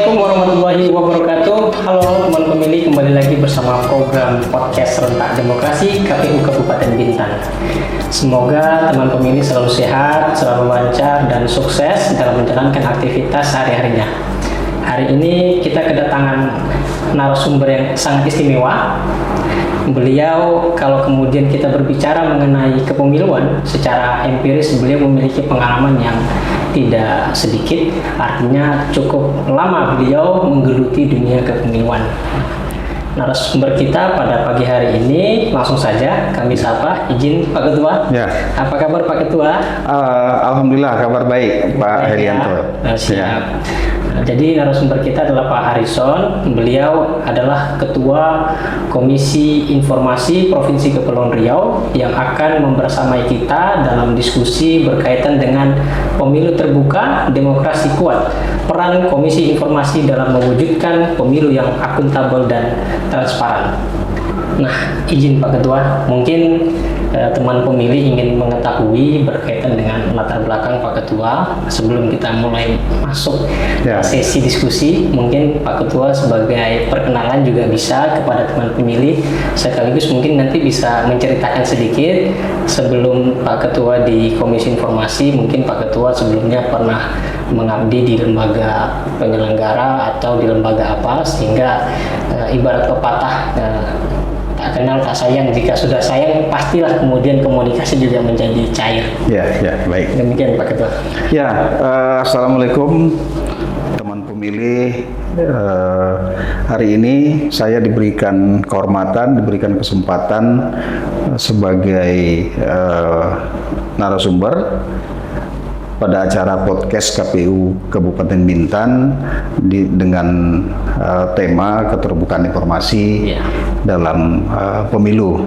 Assalamualaikum warahmatullahi wabarakatuh. Halo teman pemilih, kembali lagi bersama program podcast Serentak Demokrasi KPU Kabupaten Bintan. Semoga teman pemilih selalu sehat, selalu lancar dan sukses dalam menjalankan aktivitas sehari-harinya. Hari ini kita kedatangan narasumber yang sangat istimewa. Beliau, kalau kemudian kita berbicara mengenai kepemiluan secara empiris, beliau memiliki pengalaman yang tidak sedikit, artinya cukup lama beliau menggeluti dunia kepemiluan. Narasumber kita pada pagi hari ini, langsung saja kami sapa. Izin Pak Ketua. Ya. Apa kabar Pak Ketua? Alhamdulillah kabar baik Pak Herianto. Siap. Ya. Jadi narasumber kita adalah Pak Harrison. Beliau adalah Ketua Komisi Informasi Provinsi Kepulauan Riau yang akan membersamai kita dalam diskusi berkaitan dengan pemilu terbuka, demokrasi kuat, peran Komisi Informasi dalam mewujudkan pemilu yang akuntabel dan transparan. Nah, izin Pak Ketua, mungkin teman pemilih ingin mengetahui berkaitan dengan latar belakang Pak Ketua. Sebelum kita mulai masuk sesi diskusi, mungkin Pak Ketua sebagai perkenalan juga bisa kepada teman pemilih, sekaligus mungkin nanti bisa menceritakan sedikit sebelum Pak Ketua di Komisi Informasi, mungkin Pak Ketua sebelumnya pernah mengabdi di lembaga penyelenggara atau di lembaga apa, sehingga ibarat pepatah, tak kenal tak sayang, jika sudah sayang pastilah kemudian komunikasi juga menjadi cair. Ya, baik. Demikian Pak Ketua. Ya, Assalamualaikum teman pemilih. Hari ini saya diberikan kehormatan, diberikan kesempatan sebagai narasumber pada acara podcast KPU Kabupaten Bintan dengan tema keterbukaan informasi dalam pemilu.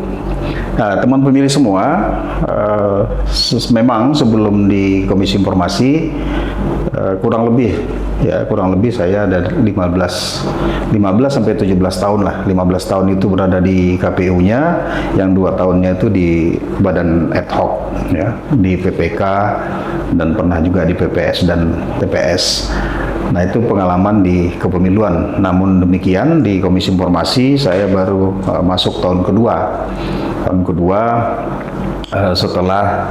Nah, teman pemilih semua, memang sebelum di Komisi Informasi kurang lebih saya ada 15 sampai 17 tahun lah. 15 tahun itu berada di KPU-nya, yang 2 tahunnya itu di Badan Ad Hoc ya, di PPK dan pernah juga di PPS dan TPS. Nah, itu pengalaman di kepemiluan. Namun demikian di Komisi Informasi saya baru masuk tahun kedua. Setelah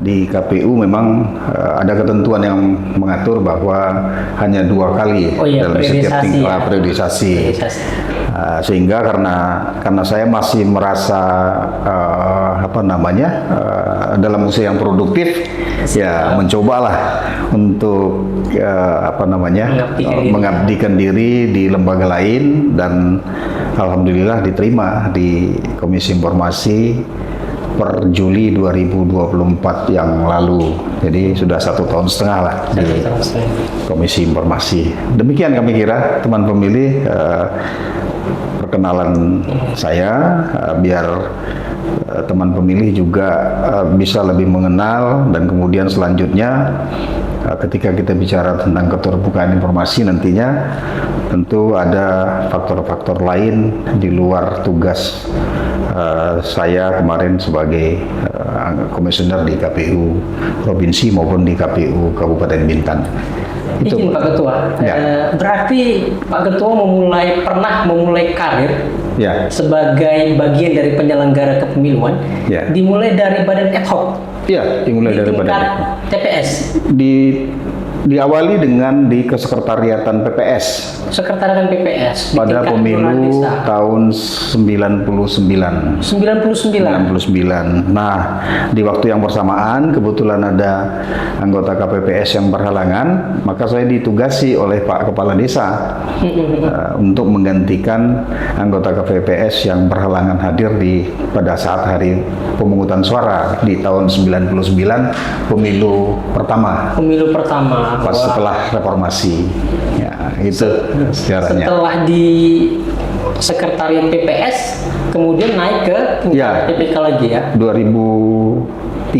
di KPU memang ada ketentuan yang mengatur bahwa hanya 2 kali dalam setiap tingkat periodisasi. Sehingga karena saya masih merasa dalam usia yang produktif, ya mencobalah untuk mengabdikan diri di lembaga lain, dan alhamdulillah diterima di Komisi Informasi per Juli 2024 yang lalu. Jadi sudah 1,5 tahun lah di Komisi Informasi. Demikian kami kira teman pemilih perkenalan saya, biar teman pemilih juga bisa lebih mengenal, dan kemudian selanjutnya ketika kita bicara tentang keterbukaan informasi nantinya tentu ada faktor-faktor lain di luar tugas saya kemarin sebagai komisioner di KPU Provinsi maupun di KPU Kabupaten Bintan. Izin Pak Ketua, berarti Pak Ketua pernah memulai karir sebagai bagian dari penyelenggara kepemiluan, dimulai dari Badan Ad Hoc. Iya, dimulai dari Badan TPS. Diawali dengan di Kesekretariatan PPS. Sekretariatan PPS pada pemilu tahun 99. Nah, di waktu yang bersamaan kebetulan ada anggota KPPS yang berhalangan, maka saya ditugasi oleh Pak Kepala Desa untuk menggantikan anggota KPPS yang berhalangan hadir pada saat hari pemungutan suara di tahun 99, pemilu pertama. Pas setelah reformasi, ya itu sejarahnya. Setelah di Sekretariat PPS, kemudian naik ke PPK lagi ya. 2003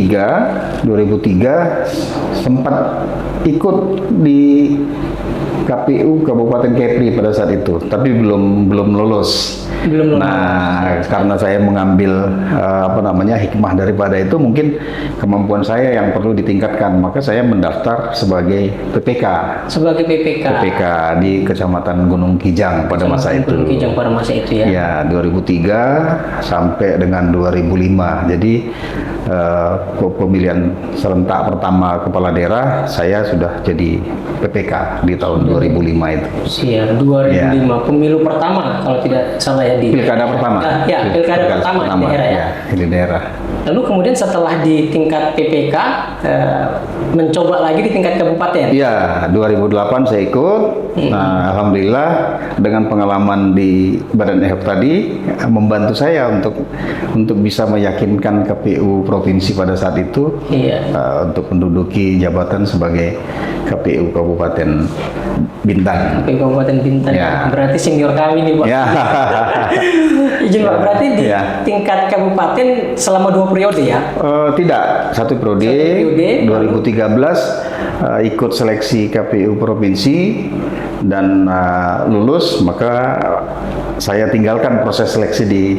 sempat ikut di KPU Kabupaten Kepri pada saat itu, tapi belum lulus. Belum lulus. Nah, karena saya mengambil hikmah daripada itu, mungkin kemampuan saya yang perlu ditingkatkan, maka saya mendaftar sebagai PPK. Sebagai PPK. PPK di Kecamatan Gunung Kijang pada masa itu. Gunung Kijang pada masa itu ya. Ya, 2003 sampai dengan 2005. Jadi pemilihan serentak pertama kepala daerah saya sudah jadi PPK di tahun 2005 itu. Siap, 2005 pemilu pertama kalau tidak salah ya di Pilkada pertama. Ya, pilkada pertama di daerah ya. Di daerah. Lalu kemudian setelah di tingkat PPK mencoba lagi di tingkat kabupaten. Iya, 2008 saya ikut. Nah, alhamdulillah dengan pengalaman di Badan Ehok tadi membantu saya untuk bisa meyakinkan KPU provinsi pada saat itu untuk menduduki jabatan sebagai KPU Kabupaten Bintan. KPU Kabupaten Bintan. Ya. Berarti senior kami nih, Pak. Ya. Izin Pak, berarti di tingkat kabupaten selama 2 periode ya? Tidak, satu periode 2013 ikut seleksi KPU provinsi dan lulus, maka saya tinggalkan proses seleksi di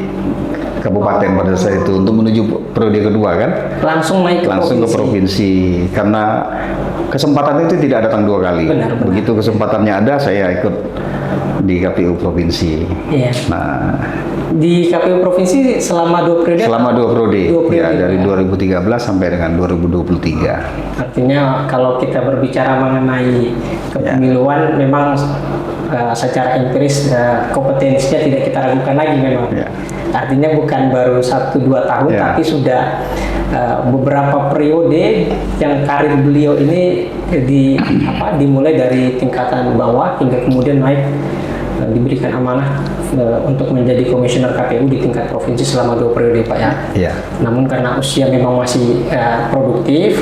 kabupaten pada saat itu untuk menuju periode kedua kan. Langsung naik ke provinsi karena kesempatan itu tidak datang 2 kali. Benar. Begitu kesempatannya ada, saya ikut di KPU provinsi. Iya. Nah, di KPU provinsi selama 2 periode? Selama 2 periode. Ya, dari 2013 sampai dengan 2023. Artinya kalau kita berbicara mengenai kepemiluan, memang secara empiris kompetensinya tidak kita ragukan lagi memang. Ya. Artinya bukan baru 1-2 tahun, tapi sudah beberapa periode yang karir beliau ini dimulai dari tingkatan bawah hingga kemudian naik, diberikan amanah untuk menjadi komisioner KPU di tingkat provinsi selama 2 periode, Pak ya. Ya. Namun karena usia memang masih produktif,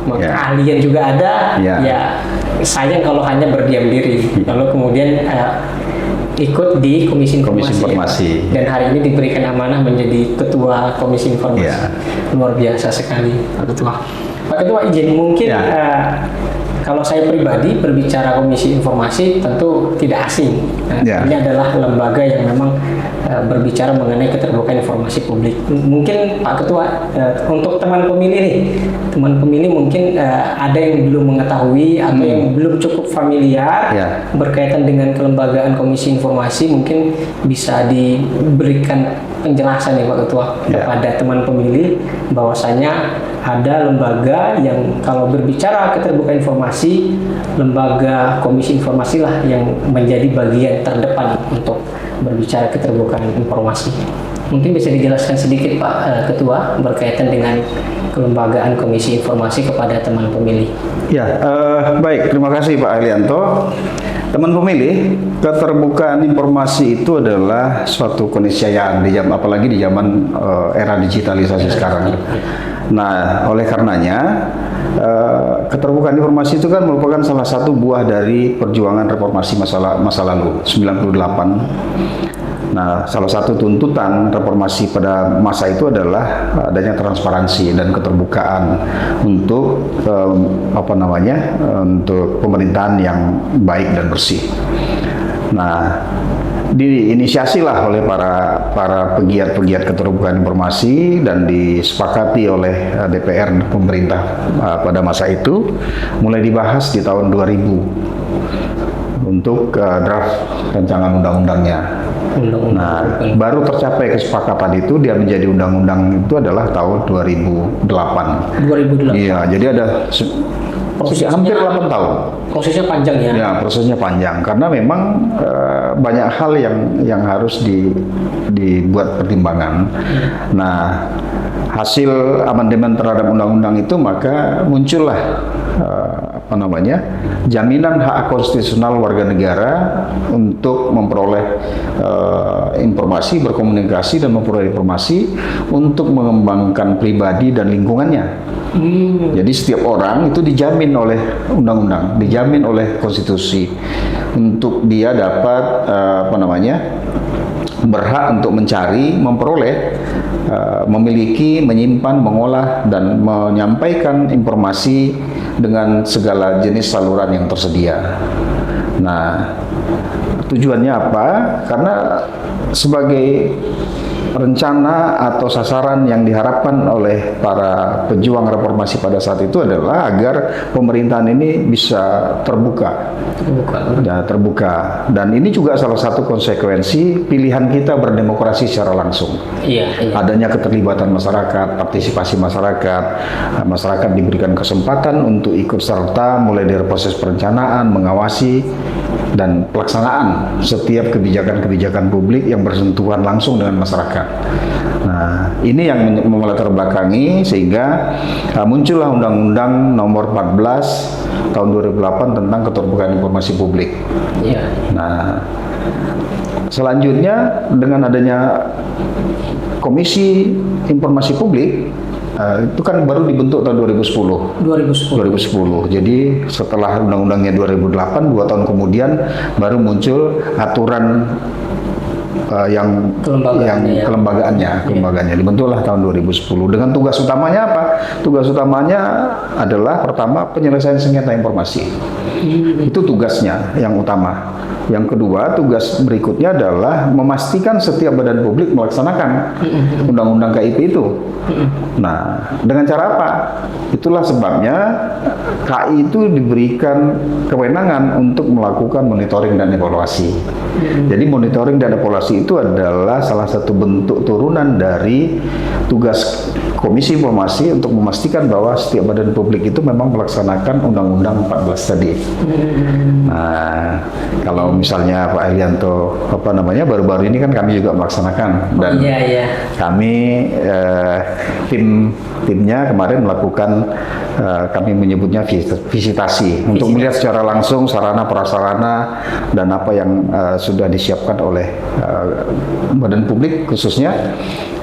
maka keahlian juga ada. Ya sayang kalau hanya berdiam diri. Lalu kemudian ikut di Komisi Informasi. Dan hari ini diberikan amanah menjadi Ketua Komisi Informasi. Luar biasa sekali, Pak Ketua. Pak Ketua, izin mungkin kalau saya pribadi berbicara Komisi Informasi tentu tidak asing. Ini adalah lembaga yang memang berbicara mengenai keterbukaan informasi publik. Mungkin Pak Ketua, untuk teman pemilih nih, teman pemilih mungkin ada yang belum mengetahui atau yang belum cukup familiar berkaitan dengan kelembagaan Komisi Informasi, mungkin bisa diberikan penjelasan nih Pak Ketua kepada teman pemilih bahwasanya ada lembaga yang kalau berbicara keterbukaan informasi, lembaga Komisi Informasi lah yang menjadi bagian terdepan untuk berbicara keterbukaan informasi. Mungkin bisa dijelaskan sedikit Pak Ketua berkaitan dengan kelembagaan Komisi Informasi kepada teman pemilih. Ya, baik, terima kasih Pak Alianto. Teman pemilih, keterbukaan informasi itu adalah suatu keniscayaan apalagi di zaman era digitalisasi sekarang. Nah, oleh karenanya keterbukaan informasi itu kan merupakan salah satu buah dari perjuangan reformasi masa lalu 98. Nah, salah satu tuntutan reformasi pada masa itu adalah adanya transparansi dan keterbukaan untuk untuk pemerintahan yang baik dan bersih. Nah, diinisiasilah oleh para pegiat keterbukaan informasi dan disepakati oleh DPR dan pemerintah pada masa itu, mulai dibahas di tahun 2000 untuk draft rancangan undang-undangnya. Nah, baru tercapai kesepakatan itu, dia menjadi undang-undang itu adalah tahun 2008. 2008. Iya, jadi ada hampir 8 tahun. Prosesnya panjang ya? Ya, prosesnya panjang karena memang banyak hal yang harus dibuat pertimbangan. Nah, hasil amandemen terhadap undang-undang itu maka muncullah jaminan hak konstitusional warga negara untuk memperoleh informasi, berkomunikasi dan memperoleh informasi untuk mengembangkan pribadi dan lingkungannya. Jadi setiap orang itu dijamin oleh undang-undang, dijamin oleh konstitusi untuk dia dapat berhak untuk mencari, memperoleh, memiliki, menyimpan, mengolah dan menyampaikan informasi dengan segala jenis saluran yang tersedia. Nah, Tujuannya apa? Karena sebagai rencana atau sasaran yang diharapkan oleh para pejuang reformasi pada saat itu adalah agar pemerintahan ini bisa terbuka. Terbuka. Dan ini juga salah satu konsekuensi pilihan kita berdemokrasi secara langsung. Adanya keterlibatan masyarakat, partisipasi masyarakat, masyarakat diberikan kesempatan untuk ikut serta mulai dari proses perencanaan, mengawasi, dan pelaksanaan setiap kebijakan-kebijakan publik yang bersentuhan langsung dengan masyarakat. Nah, ini yang melatar belakangi sehingga muncullah Undang-Undang Nomor 14 Tahun 2008 tentang keterbukaan informasi publik. Nah, selanjutnya dengan adanya Komisi Informasi Publik, itu kan baru dibentuk tahun 2010. Jadi setelah undang-undangnya 2008, 2 tahun kemudian baru muncul aturan yang kelembagaannya dibentuklah tahun 2010 dengan tugas utamanya apa? Tugas utamanya adalah pertama penyelesaian sengketa informasi. Itu tugasnya yang utama. Yang kedua, tugas berikutnya adalah memastikan setiap badan publik melaksanakan undang-undang KIP itu. Nah, dengan cara apa? Itulah sebabnya KI itu diberikan kewenangan untuk melakukan monitoring dan evaluasi. Jadi monitoring dan evaluasi itu adalah salah satu bentuk turunan dari tugas Komisi Informasi untuk memastikan bahwa setiap badan publik itu memang melaksanakan Undang-Undang 14 tadi. Nah, kalau misalnya Pak Elianto baru-baru ini kan kami juga melaksanakan dan kami timnya kemarin melakukan kami menyebutnya visitasi untuk melihat secara langsung sarana prasarana dan apa yang sudah disiapkan oleh badan publik khususnya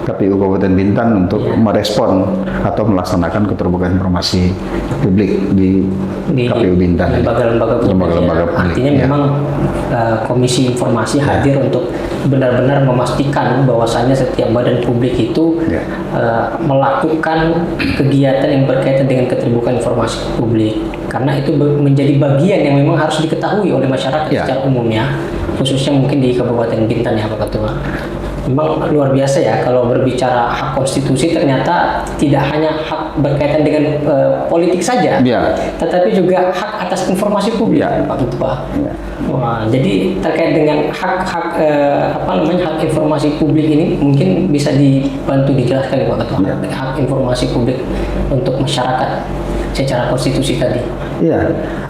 KPU Kabupaten Bintan untuk merespon atau melaksanakan keterbukaan informasi publik di KPU Bintan. Lembaga-lembaga publik. Artinya memang Komisi Informasi hadir untuk benar-benar memastikan bahwasannya setiap badan publik itu melakukan kegiatan yang berkaitan dengan keterbukaan informasi publik. Karena itu menjadi bagian yang memang harus diketahui oleh masyarakat secara umumnya, khususnya mungkin di Kabupaten Bintan ya Pak Ketua. Memang luar biasa ya kalau berbicara hak konstitusi ternyata tidak hanya hak berkaitan dengan politik saja, tetapi juga hak atas informasi publik, Pak Ketua. Wah, jadi terkait dengan hak informasi publik ini mungkin bisa dibantu dijelaskan Pak Ketua. Hak informasi publik untuk masyarakat secara konstitusi tadi.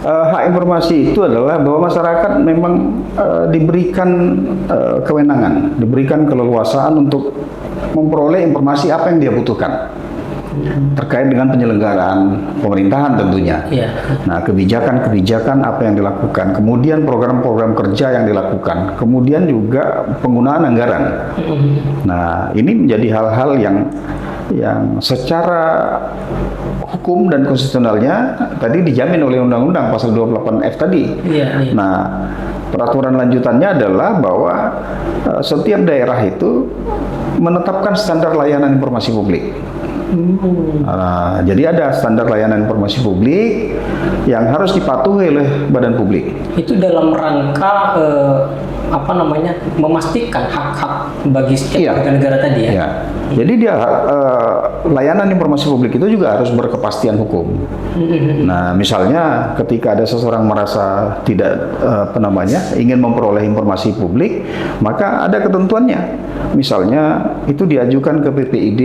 Hak informasi itu adalah bahwa masyarakat memang diberikan kewenangan, diberikan keleluasaan untuk memperoleh informasi apa yang dia butuhkan terkait dengan penyelenggaraan pemerintahan tentunya. Nah, kebijakan-kebijakan apa yang dilakukan, kemudian program-program kerja yang dilakukan, kemudian juga penggunaan anggaran. Nah, ini menjadi hal-hal yang secara hukum dan konstitusionalnya tadi dijamin oleh Undang-Undang Pasal 28F tadi. Nah, peraturan lanjutannya adalah bahwa setiap daerah itu menetapkan standar layanan informasi publik. Jadi ada standar layanan informasi publik yang harus dipatuhi oleh badan publik. Itu dalam rangka memastikan hak-hak bagi setiap negara tadi ya. Jadi dia layanan informasi publik itu juga harus berkepastian hukum. Nah, misalnya ketika ada seseorang merasa tidak ingin memperoleh informasi publik, maka ada ketentuannya. Misalnya itu diajukan ke PPID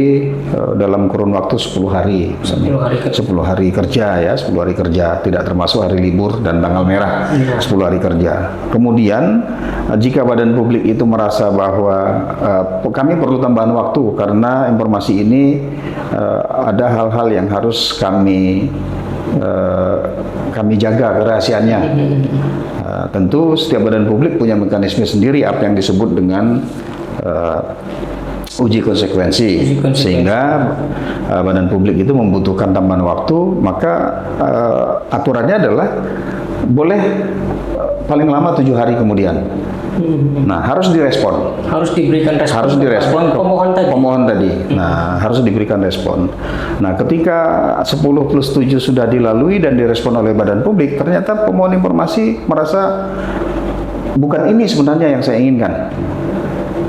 dalam kurun waktu 10 hari, misalnya 10 hari kerja ya, 10 hari kerja, tidak termasuk hari libur dan tanggal merah, 10 hari kerja. Kemudian jika badan publik itu merasa bahwa kami perlu tambahan waktu karena informasi ini ada hal-hal yang harus kami jaga kerahasiaannya. Tentu setiap badan publik punya mekanisme sendiri apa yang disebut dengan uji konsekuensi, sehingga badan publik itu membutuhkan tambahan waktu, maka aturannya adalah boleh paling lama 7 hari kemudian. Nah, harus direspon. Harus diberikan respon. Harus direspon ke pemohon tadi. Nah, harus diberikan respon. Nah, ketika 10+7 sudah dilalui dan direspon oleh badan publik, ternyata pemohon informasi merasa bukan ini sebenarnya yang saya inginkan.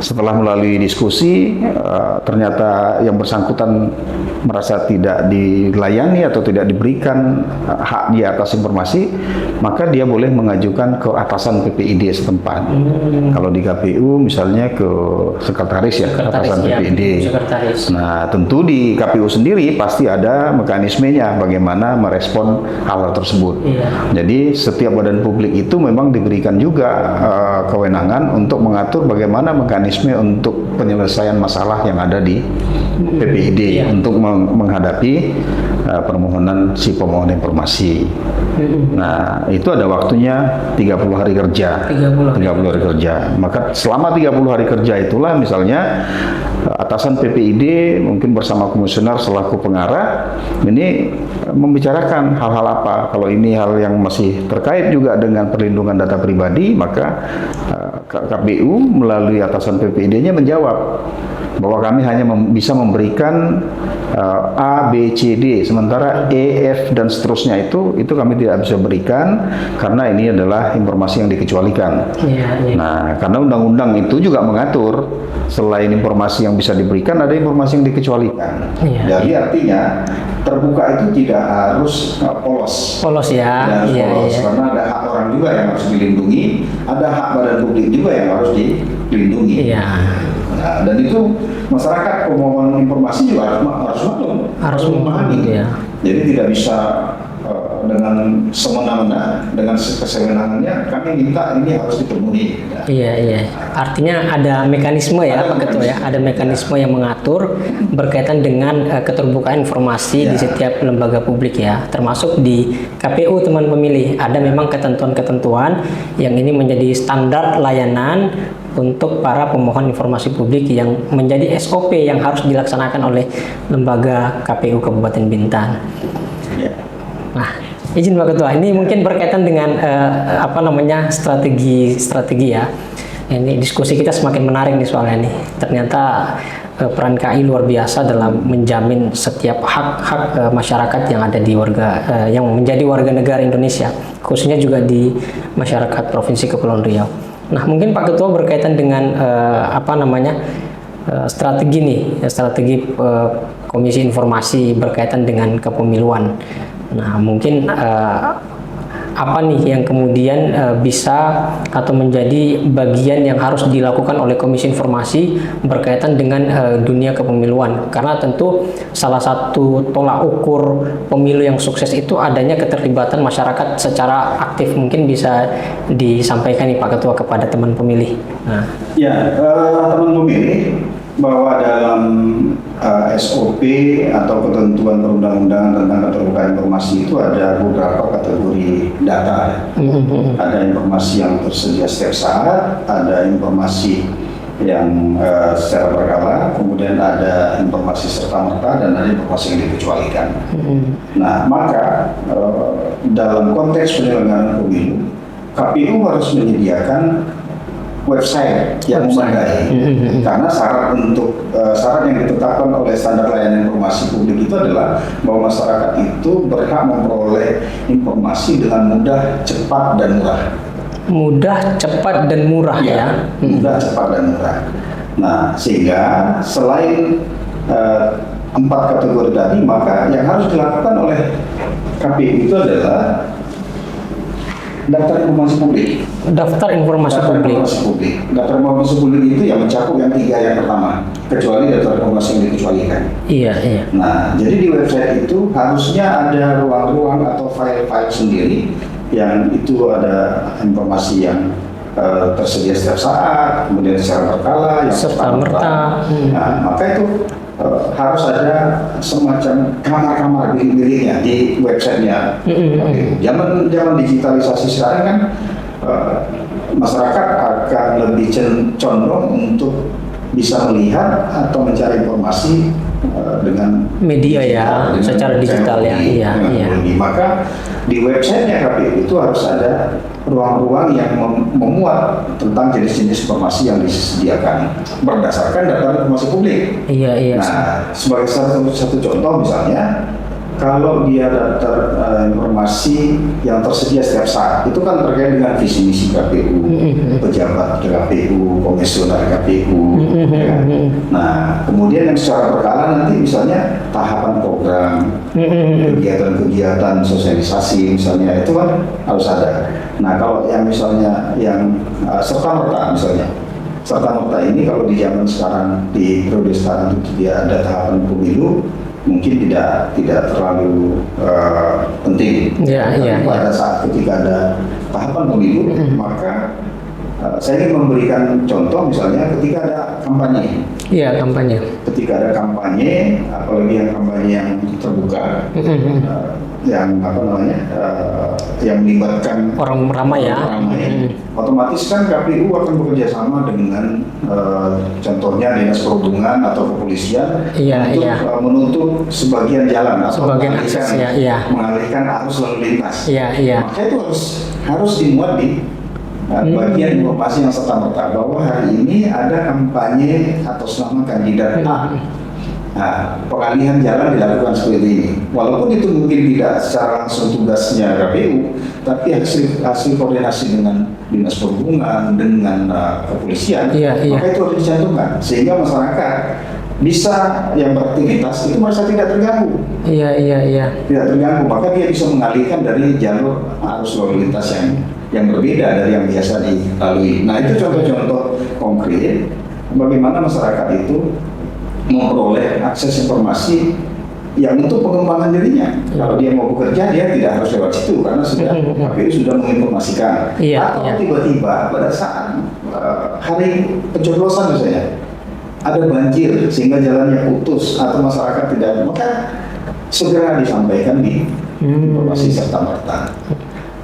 Setelah melalui diskusi, ternyata yang bersangkutan merasa tidak dilayani atau tidak diberikan hak dia atas informasi, maka dia boleh mengajukan ke atasan PPID setempat. Kalau di KPU misalnya ke sekretaris ya, atasan PPID. Sekretaris. Nah, tentu di KPU sendiri pasti ada mekanismenya bagaimana merespon hal tersebut. Iya. Jadi setiap badan publik itu memang diberikan juga kewenangan untuk mengatur bagaimana mekanisme untuk penyelesaian masalah yang ada di PPID untuk menghadapi permohonan si pemohon informasi. Nah, itu ada waktunya 30 hari kerja. 30 hari kerja. Maka selama 30 hari kerja itulah misalnya atasan PPID mungkin bersama komisioner selaku pengarah ini membicarakan hal-hal apa. Kalau ini hal yang masih terkait juga dengan perlindungan data pribadi, maka KPU melalui atasan PPID-nya menjawab bahwa kami hanya bisa memberikan A, B, C, D, sementara E, F dan seterusnya itu kami tidak bisa berikan karena ini adalah informasi yang dikecualikan. Nah, karena undang-undang itu juga mengatur selain informasi yang bisa diberikan ada informasi yang dikecualikan. Jadi artinya terbuka itu tidak harus polos. Polos ya. Karena ada hak orang juga yang harus dilindungi, ada hak badan publik juga yang harus dilindungi. Nah, dan itu masyarakat pemohon informasi juga harus memahami. Jadi tidak bisa dengan semena-mena, dengan kesewenangannya kami minta ini harus dipenuhi. Iya. Artinya ada mekanisme ya Pak Ketua ya, ada mekanisme yang mengatur berkaitan dengan keterbukaan informasi di setiap lembaga publik ya, termasuk di KPU teman pemilih. Ada memang ketentuan-ketentuan yang ini menjadi standar layanan untuk para pemohon informasi publik yang menjadi SOP yang harus dilaksanakan oleh lembaga KPU Kabupaten Bintan. Nah, izin Pak Ketua, ini mungkin berkaitan dengan strategi ya. Ini diskusi kita semakin menarik nih soalnya nih. Ternyata peran KI luar biasa dalam menjamin setiap hak-hak masyarakat yang ada di yang menjadi warga negara Indonesia, khususnya juga di masyarakat Provinsi Kepulauan Riau. Nah, mungkin Pak Ketua berkaitan dengan strategi Komisi Informasi berkaitan dengan kepemiluan. Nah, mungkin apa nih yang kemudian bisa atau menjadi bagian yang harus dilakukan oleh Komisi Informasi berkaitan dengan dunia kepemiluan? Karena tentu salah satu tolak ukur pemilu yang sukses itu adanya keterlibatan masyarakat secara aktif. Mungkin bisa disampaikan nih Pak Ketua kepada teman pemilih. Nah. Ya, teman pemilih bahwa dalam SOP atau ketentuan perundang-undangan tentang keterbukaan informasi itu ada beberapa kategori data. Ada informasi yang tersedia setiap saat, ada informasi yang secara berkala, kemudian ada informasi serta-merta, dan ada informasi yang dikecualikan. Nah, maka dalam konteks penyelenggaraan pemilu, KPU harus menyediakan website yang memadai, karena syarat yang ditetapkan oleh standar layanan informasi publik itu adalah bahwa masyarakat itu berhak memperoleh informasi dengan mudah, cepat, dan murah. Mudah, cepat, dan murah ya. Mudah, cepat, dan murah. Nah, sehingga selain 4 kategori tadi, maka yang harus dilakukan oleh KPU itu adalah daftar informasi publik. Daftar informasi publik. Daftar informasi publik itu yang mencakup yang 3 yang pertama, kecuali daftar informasi yang dikecualikan. Iya. Nah, jadi di website itu harusnya ada ruang-ruang atau file-file sendiri yang itu ada informasi yang tersedia setiap saat, kemudian secara berkala, yang serta-merta. Nah, maka itu harus ada semacam kamar-kamar miliknya di websitenya. Zaman digitalisasi sekarang kan masyarakat akan lebih condong untuk bisa melihat atau mencari informasi dengan media ya, secara digital ya. Iya. Maka di websitenya KPU itu harus ada ruang-ruang yang memuat tentang jenis-jenis informasi yang disediakan berdasarkan data informasi publik. Iya. Nah, sebagai satu contoh misalnya kalau dia daftar informasi yang tersedia setiap saat, itu kan terkait dengan visi misi KPU, pejabat KPU, komisioner KPU. Ya. Nah, kemudian yang secara berkala nanti misalnya tahapan program, kegiatan-kegiatan sosialisasi misalnya, itu kan harus ada. Nah, kalau yang misalnya yang serta-merta misalnya, serta-merta ini kalau di zaman sekarang, di periode sekarang itu dia ada tahapan pemilu, mungkin tidak terlalu penting. Pada saat ketika ada tahapan pemilu, maka saya ingin memberikan contoh misalnya ketika ada kampanye. Iya, kampanye. Ketika ada kampanye, apalagi yang kampanye yang terbuka, yang yang melibatkan orang ramai ya. Otomatis kan KPU akan bekerja sama dengan contohnya Dinas Perhubungan atau kepolisian untuk menutup sebagian jalan atau mengalihkan arus lalu lintas. Maka itu harus dimuat di bagian informasi yang serta-merta bahwa hari ini ada kampanye atas nama kandidat A. Nah, pengalihan jalan dilakukan seperti ini. Walaupun itu mungkin tidak secara langsung tugasnya KPU, tapi hasil koordinasi dengan Dinas Perhubungan, dengan kepolisian, maka itu harus dicantumkan sehingga masyarakat bisa yang beraktivitas itu merasa tidak terganggu. Tidak terganggu, maka dia bisa mengalihkan dari jalur arus lalu lintas yang berbeda dari yang biasa dilalui. Nah, itu contoh-contoh konkret bagaimana masyarakat itu memperoleh akses informasi yang untuk pengembangan dirinya. Kalau dia mau bekerja, dia tidak harus lewat situ karena KPU sudah menginformasikan. Atau tiba-tiba pada saat hari pencoblosan misalnya ada banjir sehingga jalannya putus atau masyarakat tidak, maka segera disampaikan di informasi serta-merta.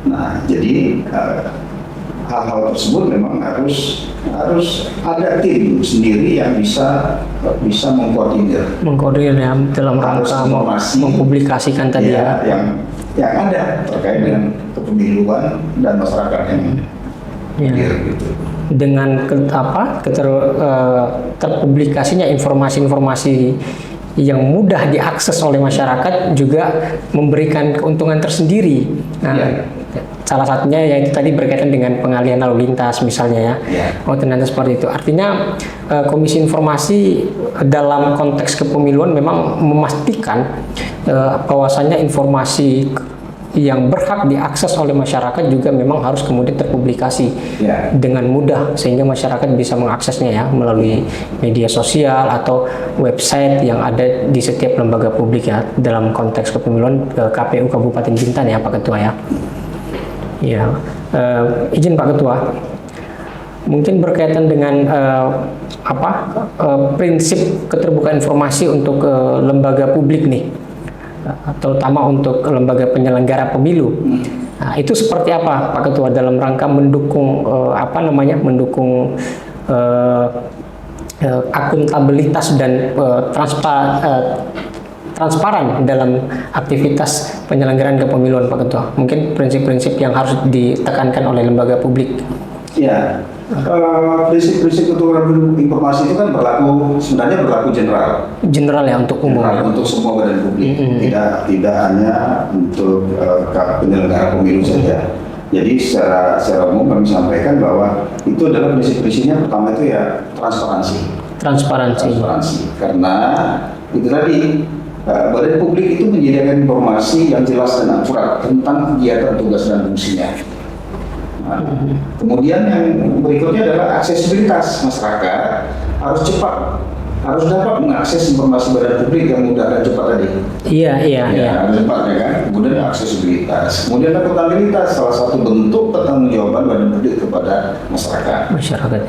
Nah, jadi hal-hal tersebut memang harus ada tim sendiri yang bisa mengkoordinir ya dalam rangka mempublikasikan tadi yang ada terkait dengan kepemiluan dan masyarakat yang hadir gitu. Dengan terpublikasinya informasi-informasi yang mudah diakses oleh masyarakat juga memberikan keuntungan tersendiri. Salah satunya yaitu tadi berkaitan dengan pengalihan lalu lintas misalnya ternyata seperti itu. Artinya Komisi Informasi dalam konteks kepemiluan memang memastikan bahwasannya informasi yang berhak diakses oleh masyarakat juga memang harus kemudian terpublikasi dengan mudah sehingga masyarakat bisa mengaksesnya ya melalui media sosial atau website yang ada di setiap lembaga publik ya dalam konteks kepemiluan KPU Kabupaten Bintan ya Pak Ketua ya. Izin Pak Ketua, mungkin berkaitan dengan prinsip keterbukaan informasi untuk lembaga publik nih, terutama untuk lembaga penyelenggara pemilu. Nah, itu seperti apa Pak Ketua dalam rangka mendukung mendukung akuntabilitas dan transparan dalam aktivitas penyelenggaraan kepemiluan Pak Ketua. Mungkin prinsip-prinsip yang harus ditekankan oleh lembaga publik. Prinsip-prinsip keterbukaan informasi itu kan sebenarnya berlaku general ya untuk umum. Untuk semua badan publik. Tidak hanya untuk penyelenggara pemilu saja. Jadi secara umum kami sampaikan bahwa itu adalah prinsip-prinsipnya pertama itu ya transparansi. Karena itu tadi badan publik itu menyediakan informasi yang jelas dan akurat tentang kegiatan tugas dan fungsinya. Kemudian yang berikutnya adalah aksesibilitas masyarakat harus dapat mengakses informasi badan publik yang mudah dan cepat tadi. Harus cepat ya kan. Kemudian aksesibilitas, kemudian akuntabilitas, salah satu bentuk pertanggungjawaban badan publik kepada masyarakat.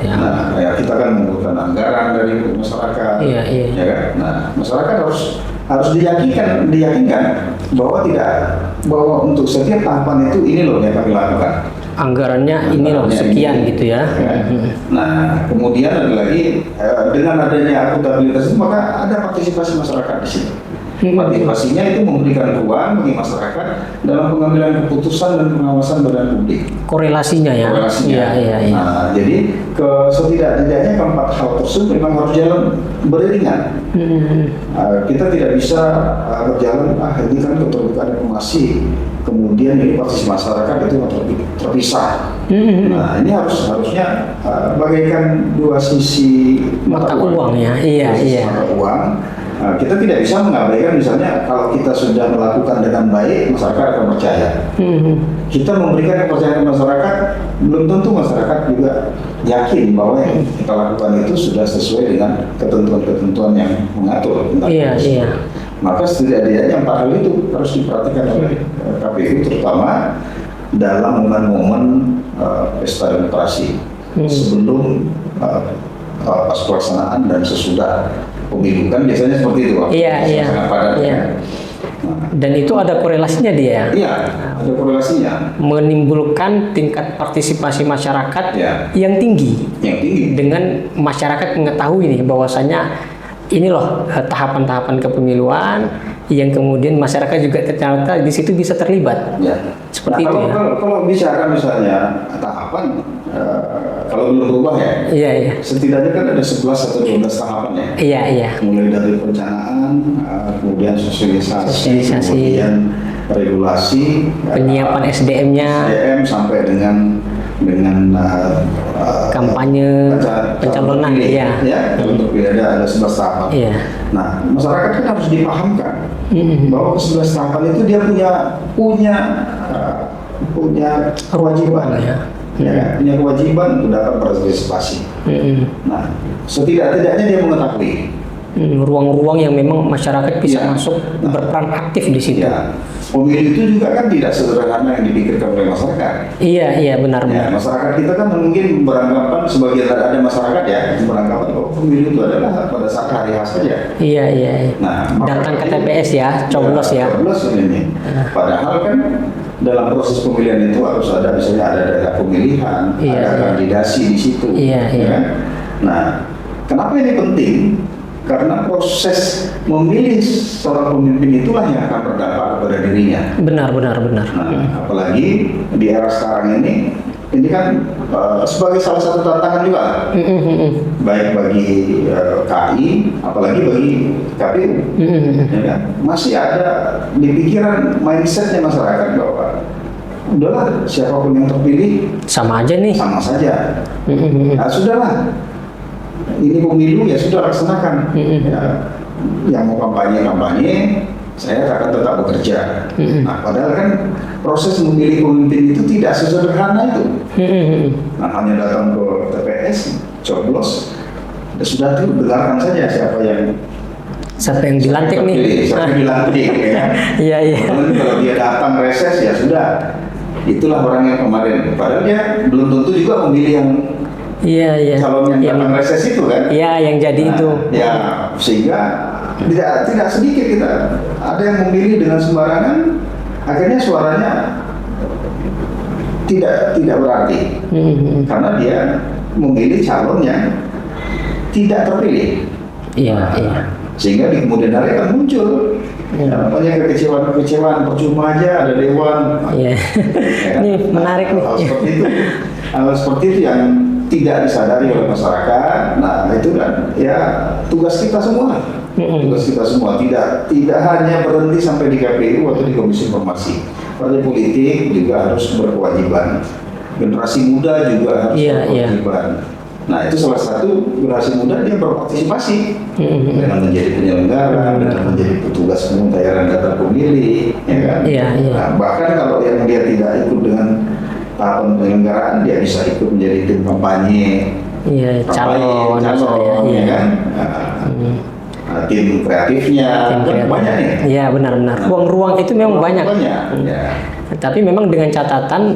Ya. Nah, kita kan mengumpulkan anggaran dari masyarakat. Ya kan. Nah, masyarakat harus diyakinkan bahwa untuk setiap tahapan itu ini loh yang kami lakukan. Anggarannya ini loh sekian gitu ya. Nah, kemudian ada lagi dengan adanya akuntabilitas itu maka ada partisipasi masyarakat di situ. Partisipasinya itu memberikan ruang bagi masyarakat dalam pengambilan keputusan dan pengawasan badan publik. Korelasinya ya. Korelasinya. Iya. Nah, jadi setidak-tidaknya keempat hal tersebut memang harus jalan beriringan. Kita tidak bisa berjalan, ini kan keterbukaan informasi, kemudian ini partisipasi masyarakat itu terpisah. Nah, ini harusnya bagaikan dua sisi Mata uang ya. Iya. Mata uang. Kita tidak bisa mengabaikan misalnya kalau kita sudah melakukan dengan baik, masyarakat akan percaya. Kita memberikan kepercayaan ke masyarakat, belum tentu masyarakat juga yakin bahwa yang kita lakukan itu sudah sesuai dengan ketentuan-ketentuan yang mengatur. Iya. Maka setidaknya 4 hal itu harus diperhatikan oleh KPU, terutama dalam momen-momen pesta demokrasi sebelum pas pelaksanaan dan sesudah pemilu, kan biasanya seperti itu. Iya. Dan itu ada korelasinya dia. Iya, ada korelasinya. Menimbulkan tingkat partisipasi masyarakat yang tinggi. Dengan masyarakat mengetahui nih bahwasanya ini loh tahapan-tahapan kepemiluan yang kemudian masyarakat juga ternyata di situ bisa terlibat. Ya. Seperti itu ya. Kalau bicara misalnya tahapan, kalau belum berubah ya. Iya. Setidaknya kan ada 11 atau 12 tahapan ya. Iya. Mulai dari perencanaan, kemudian sosialisasi, kemudian regulasi, penyiapan SDM-nya, sampai dengan kampanye pencalonan untuk pilkada ada 11 tahapan. Iya. Nah, masyarakat kan harus dipahamkan bahwa ke 11 tahapan itu dia punya kewajiban punya kewajiban untuk dapat partisipasi. Nah, setidak-tidaknya dia mengetahui ruang-ruang yang memang masyarakat bisa masuk berperan aktif di situ. Ya. Pemilu itu juga kan tidak sederhana yang dipikirkan oleh masyarakat. Iya, benar. Masyarakat kita kan mungkin beranggapan, sebagian ada masyarakat beranggapan bahwa pemilu itu adalah pada saat hari H saja. Iya. Nah, datang ke TPS ya, coblos ya. Coblos ini. Padahal kan dalam proses pemilihan itu harus ada, misalnya ada daerah pemilihan, ada kandidasi di situ. Iya. Kan? Nah, kenapa ini penting? Karena proses memilih seorang pemimpin itulah yang akan berdampak kepada dirinya. Benar. Nah, apalagi di era sekarang ini kan sebagai salah satu tantangan juga, baik bagi KI, apalagi bagi KPU. Ya, masih ada di pikiran mindsetnya masyarakat bahwa udahlah siapapun yang terpilih sama aja nih. Sama saja. Nah, sudahlah. Ini pemilu ya sudah laksanakan. Yang mau kampanye, saya akan tetap bekerja. Nah, padahal kan proses memilih pemimpin itu tidak sesederhana itu. Nah, hanya datang ke TPS, coblos, sudah itu dengarkan saja siapa yang dilantik nih. Siapa yang dilantik ya. Iya. Kalau dia datang reses ya sudah. Itulah orang yang kemarin. Padahal dia belum tentu juga memilih yang calon yang datang reses itu kan? Iya, yang jadi itu. Ya, sehingga tidak sedikit kita ada yang memilih dengan sembarangan, akhirnya suaranya tidak berarti karena dia memilih calon yang tidak terpilih. Iya. Sehingga di kemudian hari akan muncul banyak kekecewaan percuma aja ada dewan. Iya. Ini menarik nih. Hal seperti itu yang tidak disadari oleh masyarakat. Nah, itu kan ya tugas kita semua. Tidak hanya berhenti sampai di KPU atau di Komisi Informasi. Partai politik juga harus berkewajiban. Generasi muda juga harus berkewajiban. Nah, itu salah satu generasi muda dia berpartisipasi dengan menjadi penyelenggara, dengan menjadi petugas pemutahiran data pemilih, ya kan? Nah, bahkan kalau yang dia tidak ikut dengan tahapan penyelenggaraan, dia bisa ikut menjadi tim kampanye. Calon ya kan? Tim kreatifnya, banyak nih. Iya, benar. Ruang-ruang itu memang banyak. Tapi memang dengan catatan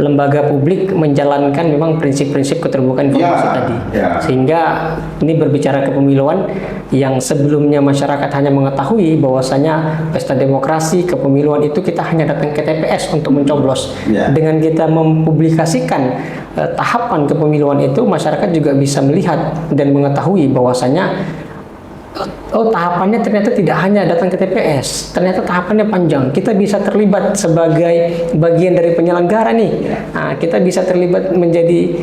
lembaga publik menjalankan memang prinsip-prinsip keterbukaan informasi tadi. Sehingga ini berbicara kepemiluan yang sebelumnya masyarakat hanya mengetahui bahwasanya pesta demokrasi kepemiluan itu kita hanya datang ke TPS untuk mencoblos. Dengan kita mempublikasikan tahapan kepemiluan itu, masyarakat juga bisa melihat dan mengetahui bahwasanya oh tahapannya ternyata tidak hanya datang ke TPS, ternyata tahapannya panjang. Kita bisa terlibat sebagai bagian dari penyelenggara nih. Nah, kita bisa terlibat menjadi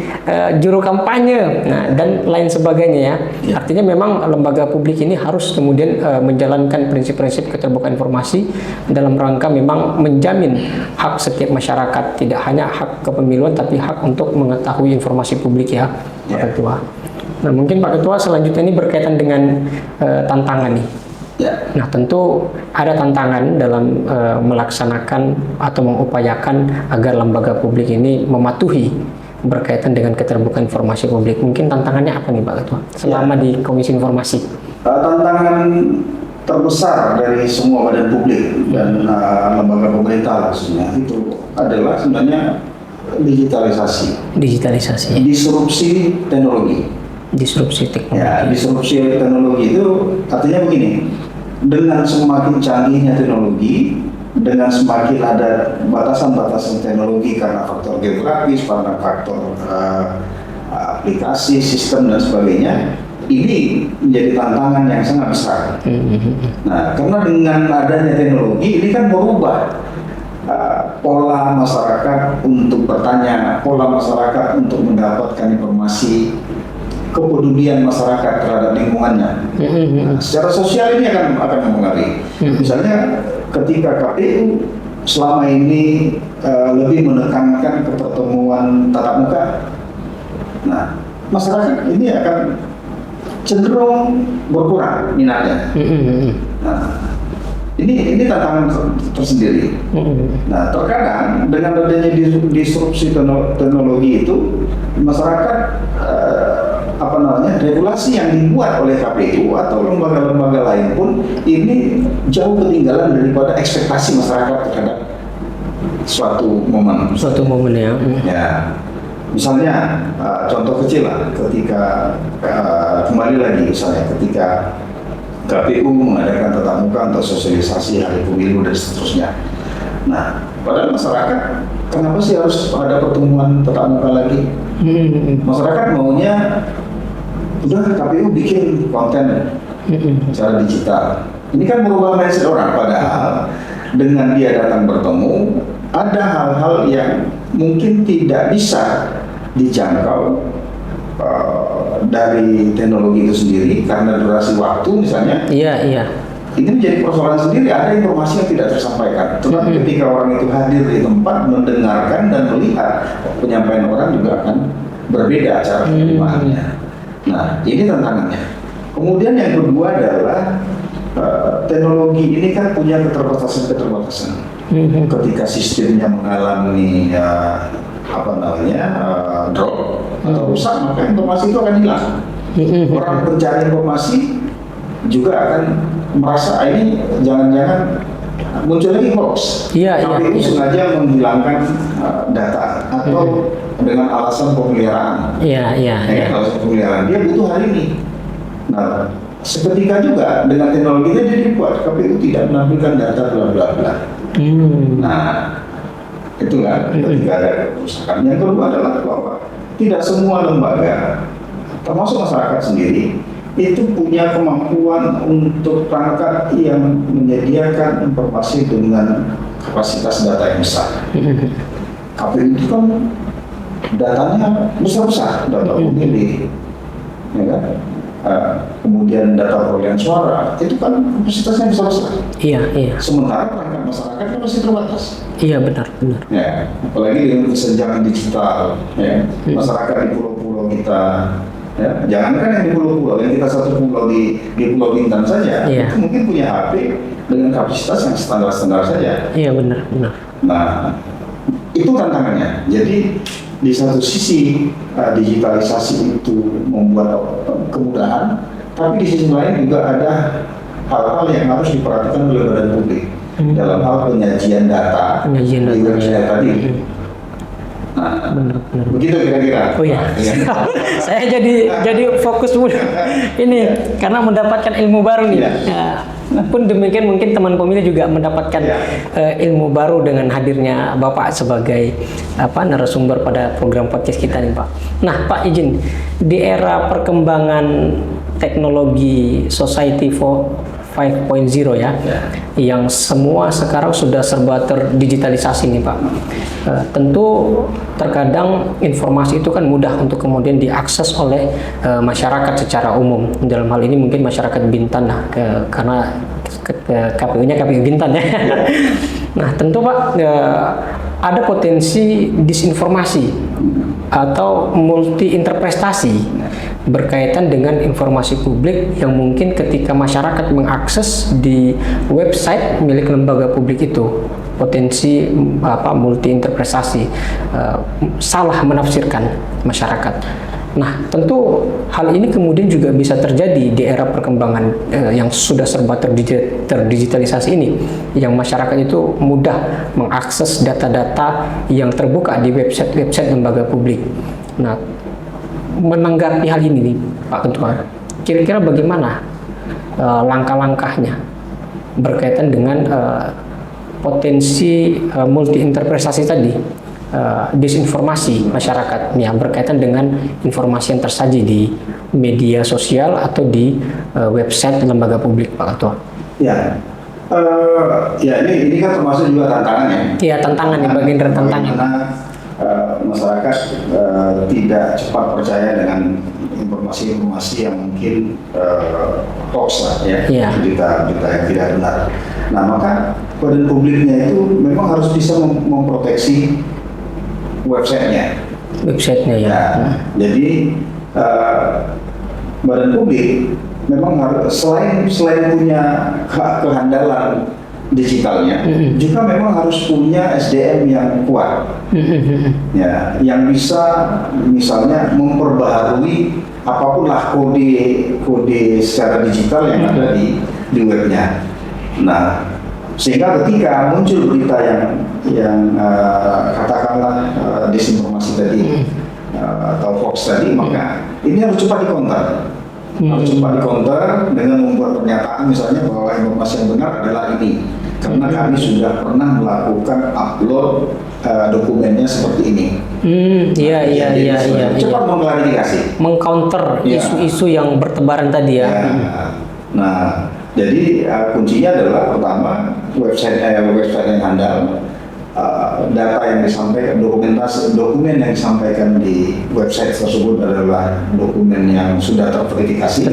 juru kampanye, nah, dan lain sebagainya ya. Artinya memang lembaga publik ini harus kemudian menjalankan prinsip-prinsip keterbukaan informasi dalam rangka memang menjamin hak setiap masyarakat, tidak hanya hak kepemiluan tapi hak untuk mengetahui informasi publik ya, Pak Ketua. Nah, mungkin Pak Ketua selanjutnya ini berkaitan dengan tantangan nih. Ya. Nah, tentu ada tantangan dalam melaksanakan atau mengupayakan agar lembaga publik ini mematuhi berkaitan dengan keterbukaan informasi publik. Mungkin tantangannya apa nih Pak Ketua selama di Komisi Informasi? Tantangan terbesar dari semua badan publik dan lembaga pemerintah khususnya itu adalah sebenarnya digitalisasi. Disrupsi teknologi. Disrupsi teknologi. Ya, disrupsi teknologi itu artinya begini, dengan semakin canggihnya teknologi, dengan semakin ada batasan-batasan teknologi karena faktor geografis, karena faktor aplikasi, sistem dan sebagainya, ini menjadi tantangan yang sangat besar. Nah, karena dengan adanya teknologi ini kan berubah pola masyarakat untuk bertanya, pola masyarakat untuk mendapatkan informasi, kepedulian masyarakat terhadap lingkungannya. Nah, secara sosial ini akan mempengaruhi. Misalnya ketika KPU selama ini lebih menekankan ke pertemuan tatap muka, nah masyarakat ini akan cenderung berkurang minatnya. Nah, ini tantangan tersendiri. Nah, terkadang dengan adanya disrupsi teknologi itu masyarakat regulasi yang dibuat oleh KPU atau lembaga-lembaga lain pun ini jauh ketinggalan daripada ekspektasi masyarakat terhadap suatu momen Ya. Ya, misalnya contoh kecil lah, ketika kembali lagi misalnya ketika KPU mengadakan tatap muka untuk sosialisasi hari pemilu dan seterusnya. Nah, padahal masyarakat kenapa sih harus ada pertemuan tatap muka lagi? Masyarakat maunya udah KPU bikin konten secara digital. Ini kan merubah mindset orang, padahal dengan dia datang bertemu ada hal-hal yang mungkin tidak bisa dijangkau dari teknologi itu sendiri karena durasi waktu misalnya. Iya. Ini menjadi persoalan sendiri, ada informasi yang tidak tersampaikan. Tetapi ketika orang itu hadir di tempat, mendengarkan dan melihat, penyampaian orang juga akan berbeda cara penerimaannya. Nah, ini tantangannya. Kemudian yang kedua adalah teknologi ini kan punya keterbatasan. Ketika sistemnya mengalami drop atau rusak, maka informasi itu akan hilang. Orang pencari informasi juga akan merasa ini jangan-jangan muncul lagi hoax. KPU sengaja menghilangkan data atau dengan alasan pemeliharaan. Alasan pemeliharaan dia butuh hari ini. Nah, seketika juga dengan teknologi itu dia dibuat KPU tidak menampilkan data bla bla bla. Nah, itulah ketika ada kerusakan. Yang kedua adalah bahwa tidak semua lembaga, termasuk masyarakat sendiri, itu punya kemampuan untuk perangkat yang menyediakan informasi dengan kapasitas data yang besar. KPU itu kan datanya besar-besar, data pemilih, ya kan? Kemudian data perolehan suara, itu kan kapasitasnya besar-besar. Iya. Sementara perangkat masyarakat kan masih terbatas. Iya, benar. Ya, apalagi dengan kesenjangan digital, ya, masyarakat di pulau-pulau kita. Ya, jangankan yang di pulau-pulau, yang kita satu pulau di Pulau Bintan saja, itu mungkin punya HP dengan kapasitas yang standar-standar saja. Iya, benar. Nah, itu tantangannya. Jadi di satu sisi digitalisasi itu membuat kemudahan, tapi di sisi lain juga ada hal-hal yang harus diperhatikan oleh badan publik dalam hal penyajian data di website tadi. Nah, benar. Begitu kira-kira. Oh ya, saya jadi fokus ini karena mendapatkan ilmu baru nih. Pun demikian mungkin teman pemilih juga mendapatkan ilmu baru dengan hadirnya Bapak sebagai narasumber pada program podcast kita nih Pak. Nah Pak izin, di era perkembangan teknologi society 5.0 ya, yang semua sekarang sudah serba terdigitalisasi nih Pak. Tentu terkadang informasi itu kan mudah untuk kemudian diakses oleh masyarakat secara umum. Dalam hal ini mungkin masyarakat Bintan lah, karena KPU-nya KPU Bintan ya. Nah tentu Pak, ada potensi disinformasi atau multi interpretasi berkaitan dengan informasi publik yang mungkin ketika masyarakat mengakses di website milik lembaga publik itu potensi multi interpretasi, salah menafsirkan masyarakat. Nah, tentu hal ini kemudian juga bisa terjadi di era perkembangan yang sudah serba terdigitalisasi ini, yang masyarakat itu mudah mengakses data-data yang terbuka di website lembaga publik. Nah, menanggapi hal ini nih, Pak Ketua, kira-kira bagaimana langkah-langkahnya berkaitan dengan potensi multi interpretasi tadi? Disinformasi masyarakat yang berkaitan dengan informasi yang tersaji di media sosial atau di website lembaga publik, Pak Ketua. Ya, ini kan termasuk juga tantangan ya. Iya, tantangan ya, bagian dari tantangan. Karena masyarakat tidak cepat percaya dengan informasi-informasi yang mungkin hoax lah ya, berita yang tidak benar. Nah maka badan publiknya itu memang harus bisa memproteksi websitenya ya. Jadi badan publik memang harus selain punya kehandalan digitalnya, juga memang harus punya SDM yang kuat, ya, yang bisa misalnya memperbaharui apapun lah kode secara digital yang ada di webnya. Nah, sehingga ketika muncul berita yang katakanlah disinformasi tadi atau hoax tadi, maka ini harus cepat dikonter. Harus cepat dikonter dengan membuat pernyataan misalnya bahwa informasi yang benar adalah ini, karena kami sudah pernah melakukan upload dokumennya seperti ini. Iya. Cepat mengklarifikasi, mengcounter isu-isu yang bertebaran tadi ya. Nah, jadi kuncinya adalah pertama website yang handal, data yang disampaikan, dokumen yang disampaikan di website tersebut adalah dokumen yang sudah terverifikasi,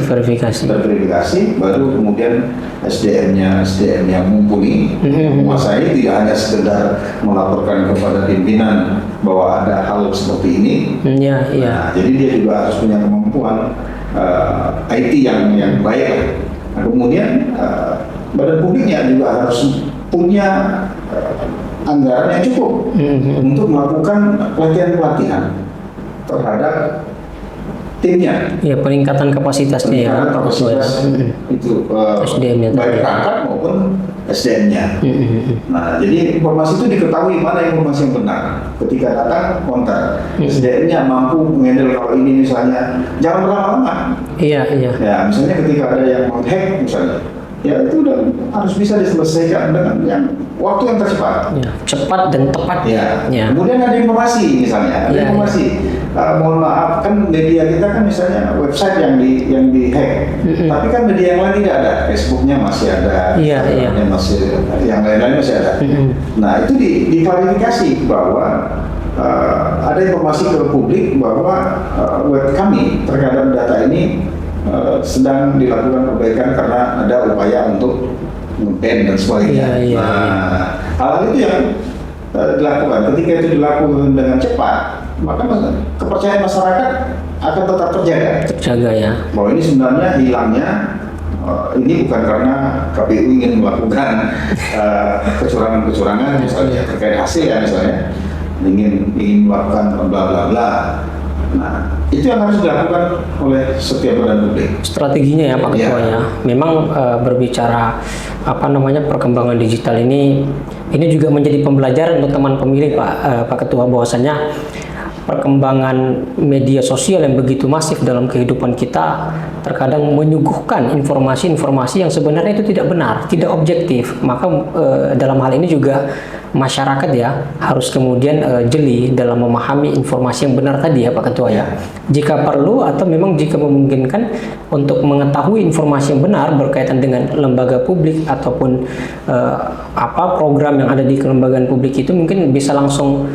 baru kemudian SDM yang mumpuni, menguasai, tidak hanya sekedar melaporkan kepada pimpinan bahwa ada hal seperti ini. Nah, jadi dia juga harus punya kemampuan IT yang baik. Nah, kemudian badan publiknya juga harus punya anggaran yang cukup untuk melakukan pelatihan terhadap timnya. Ya, peningkatan kapasitasnya ya. Itu SDM-nya baik perangkat maupun SDM-nya. Nah, jadi informasi itu diketahui mana informasi yang benar. Ketika datang kontak, SDM-nya mampu menghandle kalau ini misalnya, jangan berlama-lama. Iya. Ya, misalnya ketika ada yang menghack misalnya, ya itu udah harus bisa diselesaikan dengan yang waktu yang tercepat. Ya, cepat dan tepat. Ya. Kemudian ada informasi misalnya, mohon maaf kan media kita kan misalnya website yang di hack, tapi kan media yang lain tidak ada, Facebooknya masih ada, masih yang lain-lain masih ada. Nah itu diklarifikasi bahwa ada informasi ke publik bahwa web kami terhadap data ini sedang dilakukan perbaikan karena ada upaya untuk nge-ban dan sebagainya. Nah, hal itu yang dilakukan. Ketika itu dilakukan dengan cepat, maka kepercayaan masyarakat akan tetap terjaga ya. Bahwa ini sebenarnya hilangnya ini bukan karena KPU ingin melakukan kecurangan misalnya terkait hasil ya misalnya ingin melakukan bla bla bla. Nah, itu yang harus dilakukan oleh setiap badan publik. Strateginya ya Pak Ketua ya. Memang berbicara perkembangan digital ini juga menjadi pembelajaran untuk teman pemilih Pak Ketua, bahwasanya perkembangan media sosial yang begitu masif dalam kehidupan kita terkadang menyuguhkan informasi-informasi yang sebenarnya itu tidak benar, tidak objektif. Maka dalam hal ini juga masyarakat ya harus kemudian jeli dalam memahami informasi yang benar tadi ya Pak Ketua ya. Jika perlu atau memang jika memungkinkan untuk mengetahui informasi yang benar berkaitan dengan lembaga publik ataupun program yang ada di kelembagaan publik itu mungkin bisa langsung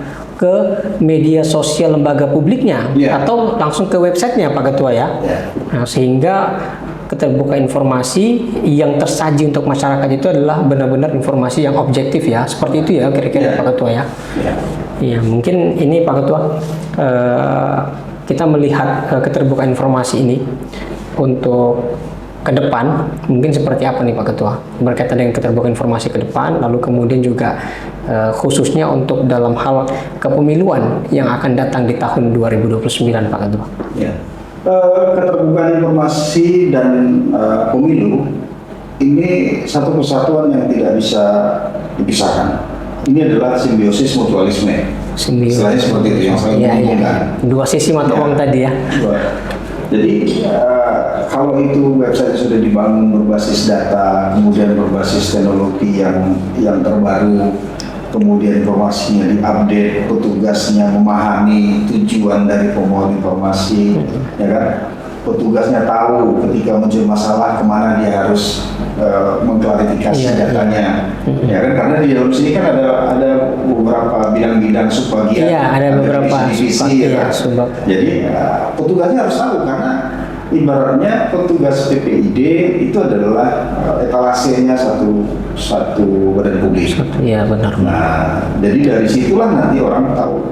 ke media sosial lembaga publiknya atau langsung ke websitenya Pak Ketua ya. Nah, sehingga keterbukaan informasi yang tersaji untuk masyarakat itu adalah benar-benar informasi yang objektif ya, seperti itu ya kira-kira Pak Ketua ya. Iya, mungkin ini Pak Ketua kita melihat keterbukaan informasi ini untuk ke depan mungkin seperti apa nih Pak Ketua berkaitan dengan keterbukaan informasi ke depan, lalu kemudian juga khususnya untuk dalam hal kepemiluan yang akan datang di tahun 2029 Pak Ketua. Ya. Keterbukaan informasi dan pemilu ini satu kesatuan yang tidak bisa dipisahkan. Ini adalah simbiosis mutualisme. Istilahnya seperti itu yang saya menguntungkan. Dua sisi mata uang tadi ya. Jadi kalau itu website sudah dibangun berbasis data, kemudian berbasis teknologi yang terbaru, kemudian informasinya diupdate, petugasnya memahami tujuan dari pemohon informasi, ya kan? Petugasnya tahu ketika muncul masalah kemana dia harus mengklarifikasi datanya, ya kan? Karena di dalam sini kan ada beberapa bidang-bidang subbagian, ada beberapa divisi, ya kan? Jadi petugasnya harus tahu karena ibaratnya petugas PPID itu adalah etalasenya satu badan publik. Iya benar. Nah, jadi dari situlah nanti orang tahu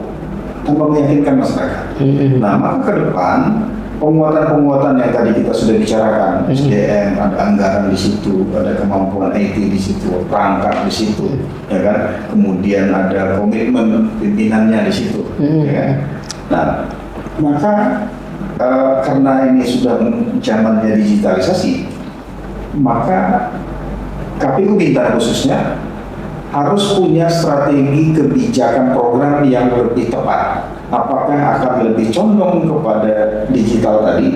tanpa meyakinkan masyarakat. Nah, maka ke depan penguatan-penguatan yang tadi kita sudah bicarakan, SDM, ada anggaran di situ, ada kemampuan IT di situ, perangkat di situ, ya kan? Kemudian ada komitmen pimpinannya di situ, ya kan? Nah, maka karena ini sudah zamannya digitalisasi, maka KPU Bintan khususnya harus punya strategi kebijakan program yang lebih tepat. Apakah akan lebih condong kepada digital tadi,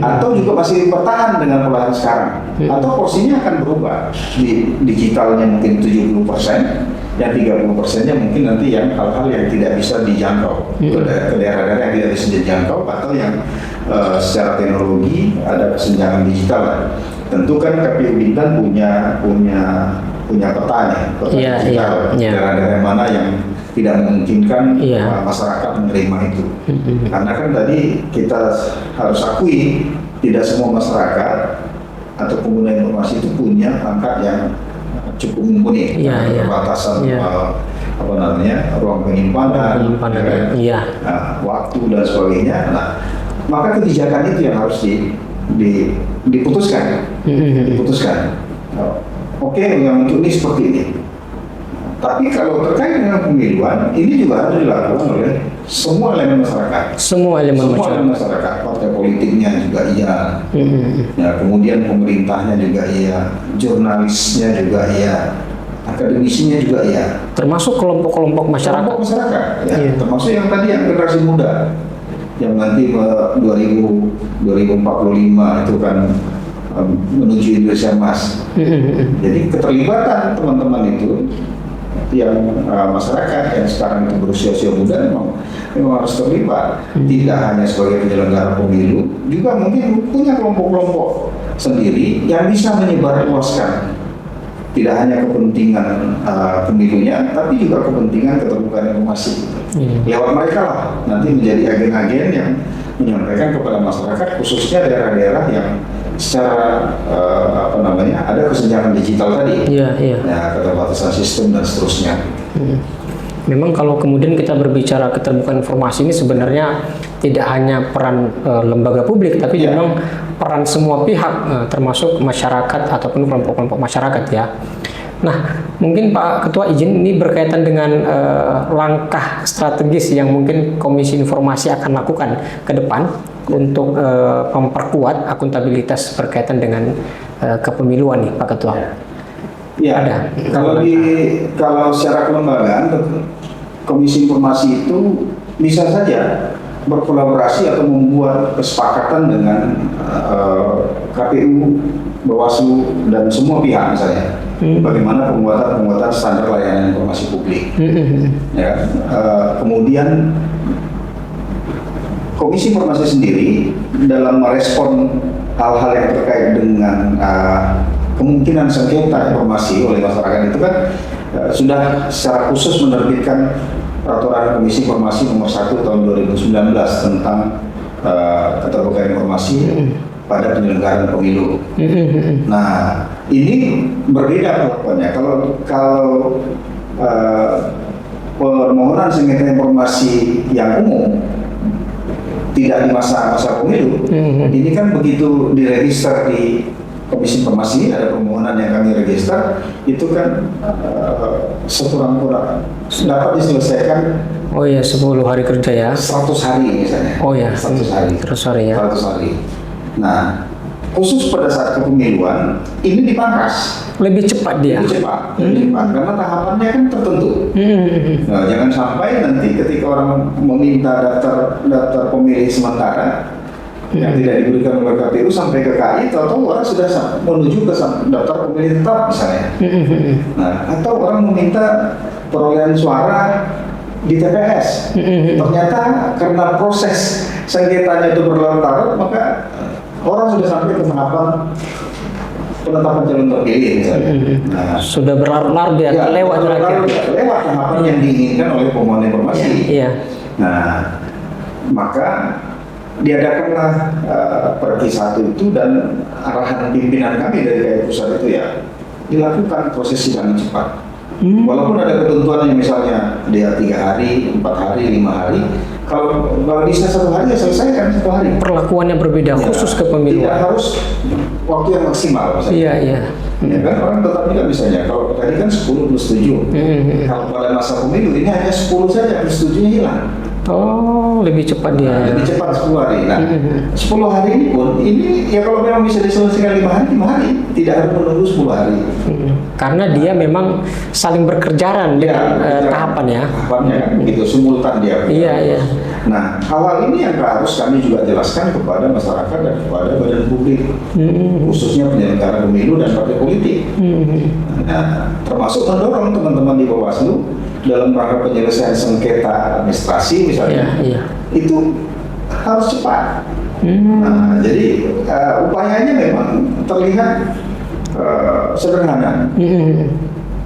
atau juga masih bertahan dengan pola sekarang, atau porsinya akan berubah. Di digitalnya mungkin 70%, yang 30%-nya mungkin nanti yang hal-hal yang tidak bisa dijangkau ke daerah-daerah yang tidak bisa dijangkau, atau yang secara teknologi ada kesenjangan digital. Tentu kan KPU Bintan punya petanya, digital, daerah-daerah mana yang tidak memungkinkan masyarakat menerima itu. Karena kan tadi kita harus akui tidak semua masyarakat atau pengguna informasi itu punya pangkat yang cukup mumpuni, keterbatasan ruang penyimpanan, waktu dan sebagainya. Nah, maka kebijakan itu yang harus diputuskan. Oke, yang untuk ini seperti ini. Tapi kalau terkait dengan pemiluan, ini juga harus dilakukan oleh semua elemen masyarakat. Semua elemen masyarakat, partai politiknya juga iya, ya, kemudian pemerintahnya juga iya, jurnalisnya juga iya, akademisinya juga iya. Termasuk kelompok-kelompok masyarakat. Kelompok masyarakat, ya, termasuk yang tadi yang generasi muda, yang nanti 2045 itu kan menuju Indonesia Emas. Jadi keterlibatan teman-teman itu yang masyarakat yang sekarang itu berusia muda memang harus terlibat, tidak hanya sebagai penyelenggara pemilu, juga mungkin punya kelompok-kelompok sendiri yang bisa menyebarluaskan tidak hanya kepentingan pemilunya, tapi juga kepentingan keterbukaan informasi. Lewat mereka lah nanti menjadi agen-agen yang menyampaikan kepada masyarakat, khususnya daerah-daerah yang secara ada kesenjangan digital tadi, keterbatasan sistem dan seterusnya. Memang kalau kemudian kita berbicara keterbukaan informasi ini sebenarnya tidak hanya peran lembaga publik, tapi memang peran semua pihak, termasuk masyarakat ataupun kelompok-kelompok masyarakat ya. Nah, mungkin Pak Ketua izin ini berkaitan dengan langkah strategis yang mungkin Komisi Informasi akan lakukan ke depan untuk memperkuat akuntabilitas berkaitan dengan kepemiluan nih Pak Ketua. Ya, kalau secara kelembagaan Komisi Informasi itu bisa saja berkolaborasi atau membuat kesepakatan dengan KPU, Bawaslu, dan semua pihak misalnya. Bagaimana penguatan standar layanan informasi publik. Ya, kemudian Komisi Informasi sendiri dalam merespon hal-hal yang terkait dengan kemungkinan sengketa informasi oleh masyarakat itu kan sudah secara khusus menerbitkan Peraturan Komisi Informasi Nomor 1 Tahun 2019 tentang keterbukaan informasi pada penyelenggaraan pemilu. Nah, ini berbeda perlakuannya. Kalau permohonan sengketa informasi yang umum tidak di masa pemilu, ini kan begitu diregister di Komisi Informasi, ada permohonan yang kami register, itu kan sekurang-kurang dapat diselesaikan. Oh ya, 10 hari kerja ya. 100 hari misalnya. Oh ya, 100 hari. 100 hari ya. 100 hari. Nah, khusus pada saat kepemiluan ini dipangkas. Lebih cepat dia. Lebih cepat, karena tahapannya kan tertentu. Nah, jangan sampai nanti ketika orang meminta daftar pemilih sementara yang tidak diberikan oleh KPU sampai ke KI, atau orang sudah menuju ke daftar pemilih tetap misalnya. Nah, atau orang meminta perolehan suara di TPS. Ternyata karena proses sengketanya itu berlarut-larut, maka orang sudah sampai ke tahapan penetapan calon terpilih misalnya. Nah, Sudah berlarut-larut dia, lewat tahapan yang diinginkan oleh pemohon informasi. Iya. Nah, maka diadakanlah Perki 1 itu, dan arahan pimpinan kami dari KPU pusat itu ya dilakukan proses sidang cepat. Walaupun ada ketentuannya, misalnya dia 3 hari, 4 hari, 5 hari. Kalau bisa 1 hari ya selesaikan 1 hari. Perlakuannya berbeda, Ya, khusus ke pemilu. tidak harus waktu yang maksimal misalnya. Iya. Ya kan, orang tetap juga misalnya, kalau tadi kan 10 plus 7. Kalau pada masa pemilu ini hanya 10 saja, plus 7-nya hilang. Oh, lebih cepat dia. Lebih cepat 10 hari. Nah, 10 hari ini pun, ini ya kalau memang bisa diselesaikan 5 hari, 5 hari. Tidak harus menunggu 10 hari. Karena dia memang saling berkerjaan dengan tahapan ya. Tahapannya kan begitu, simultan dia. Iya. Nah, hal ini yang harus kami juga jelaskan kepada masyarakat dan kepada badan publik, khususnya penyelenggara pemilu dan partai politik. Nah, termasuk mendorong teman-teman di Bawaslu dalam rangka penyelesaian sengketa administrasi misalnya, itu harus cepat. Nah, jadi upayanya memang terlihat sederhana,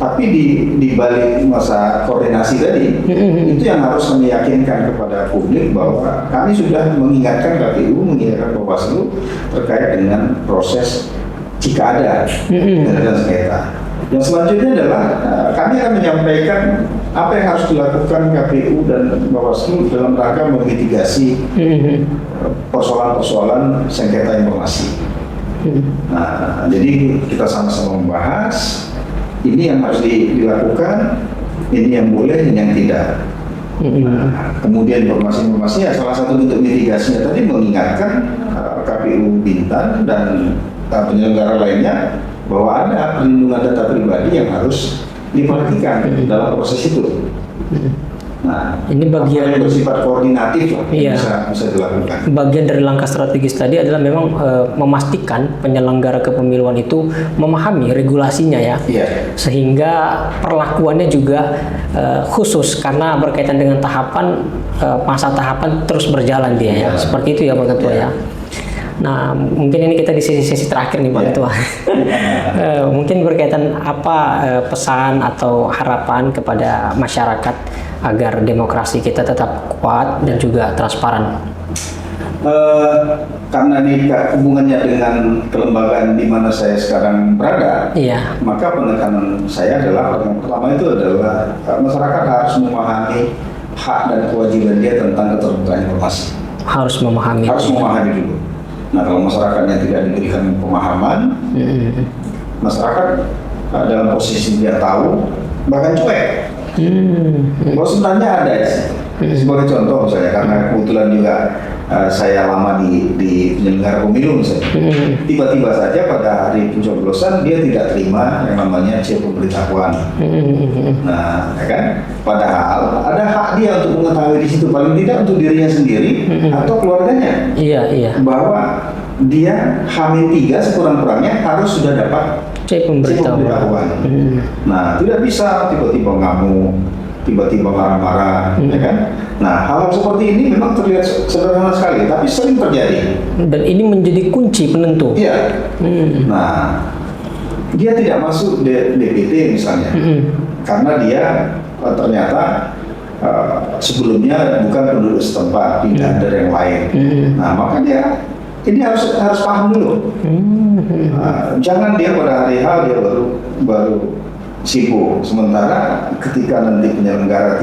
tapi di balik masa koordinasi tadi, itu yang harus kami yakinkan kepada publik bahwa kami sudah mengingatkan KPU, mengingatkan Bawaslu terkait dengan proses jika ada sengketa. Yang selanjutnya adalah kami akan menyampaikan apa yang harus dilakukan KPU dan Bawaslu dalam rangka memitigasi persoalan-persoalan sengketa informasi. Nah, jadi kita sama-sama membahas ini yang harus dilakukan, ini yang boleh, ini yang tidak. Nah, kemudian informasi-informasi ya salah satu bentuk mitigasinya tadi mengingatkan KPU Bintan dan penyelenggara lainnya bahwa ada perlindungan data pribadi yang harus diperhatikan dalam proses itu. Nah, ini bagian yang bersifat koordinatif lah, bisa dilakukan. Bagian dari langkah strategis tadi adalah memang memastikan penyelenggara kepemiluan itu memahami regulasinya ya, sehingga perlakuannya juga khusus karena berkaitan dengan tahapan masa tahapan terus berjalan dia ya, seperti itu ya Pak Ketua ya. Nah, mungkin ini kita di sesi terakhir nih Pak Ketua. Mungkin berkaitan apa pesan atau harapan kepada masyarakat agar demokrasi kita tetap kuat dan juga transparan. Karena ini hubungannya dengan kelembagaan di mana saya sekarang berada, maka penekanan saya adalah yang pertama itu adalah masyarakat harus memahami hak dan kewajiban dia tentang keterbukaan informasi. Harus memahami dulu. Nah, kalau masyarakatnya tidak diberikan pemahaman, masyarakat dalam posisi dia tahu, bahkan cuek. Bahwa sebenarnya ada Sebagai contoh misalnya, karena kebetulan juga saya lama di penyelenggara pemilu misalnya, tiba-tiba saja pada hari pencoblosan dia tidak terima yang namanya C pemberitahuan. Nah, ya kan? Padahal ada hak dia untuk mengetahui di situ, paling tidak untuk dirinya sendiri atau keluarganya. Iya. Bahwa dia H-3 sekurang-kurangnya harus sudah dapat C pemberitahuan. Nah, tidak bisa tiba-tiba ngamuk, tiba-tiba marah-marah, ya kan? Nah, hal-hal seperti ini memang terlihat sederhana sekali, tapi sering terjadi. Dan ini menjadi kunci penentu. Iya. Nah, dia tidak masuk DPT misalnya, karena dia ternyata sebelumnya bukan penduduk setempat, pindah dari yang lain. Nah, maka dia ini harus paham dulu. Jangan dia pada hari H dia baru sibuk. Sementara ketika nanti penyelenggara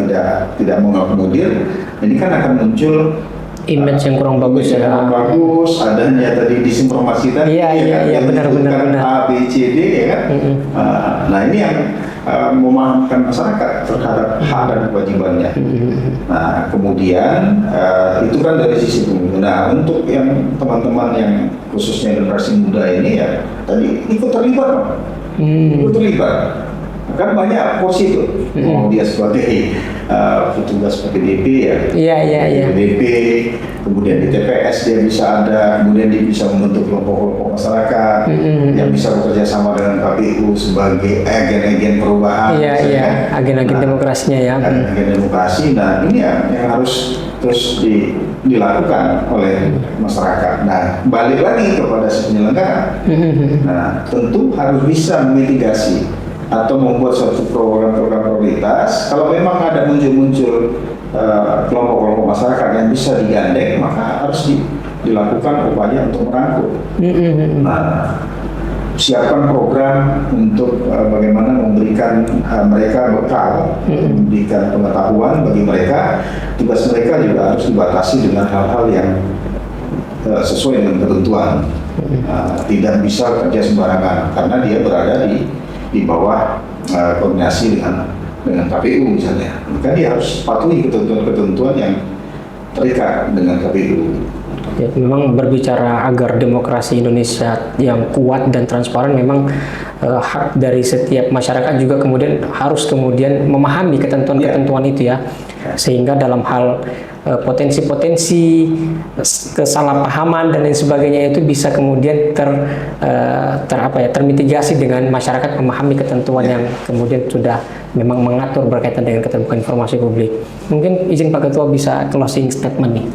tidak mengakomodir, ini kan akan muncul image yang kurang bagus ya. Kurang bagus, adanya tadi disinformasi tadi. Iya, benar. A, B, C, D, ya kan. Nah, ini yang memahamkan masyarakat terhadap hak dan kewajibannya. Nah, kemudian itu kan dari sisi pemilu. Nah, untuk yang teman-teman yang khususnya generasi muda ini ya tadi ikut terlibat, kan banyak porsi itu. Mau dia sebagai petugas PPDB ya, PPDB, kemudian di TPS dia bisa ada, kemudian dia bisa membentuk kelompok-kelompok masyarakat yang bisa bekerja sama dengan KPU sebagai agen-agen perubahan. Agen-agen demokrasinya ya. Agen demokrasi. Nah, ini yang harus terus dilakukan oleh masyarakat. Nah, balik lagi kepada si penyelenggara. Nah, tentu harus bisa memitigasi atau membuat suatu program-program prioritas. Kalau memang ada muncul kelompok-kelompok masyarakat yang bisa digandeng, maka harus dilakukan upaya untuk merangkul. Nah, siapkan program untuk bagaimana memberikan mereka bekal, memberikan pengetahuan bagi mereka. Tugas mereka juga harus dibatasi dengan hal-hal yang sesuai dengan ketentuan. Tidak bisa kerja sembarangan karena dia berada di bawah koordinasi dengan KPU misalnya. Maka dia harus patuhi ketentuan-ketentuan yang terikat dengan KPU. Ya, memang berbicara agar demokrasi Indonesia yang kuat dan transparan memang hak dari setiap masyarakat juga kemudian harus memahami ketentuan-ketentuan itu ya, sehingga dalam hal potensi-potensi kesalahpahaman dan lain sebagainya itu bisa kemudian termitigasi dengan masyarakat memahami ketentuan yang kemudian sudah memang mengatur berkaitan dengan keterbukaan informasi publik. Mungkin izin Pak Ketua bisa closing statement nih.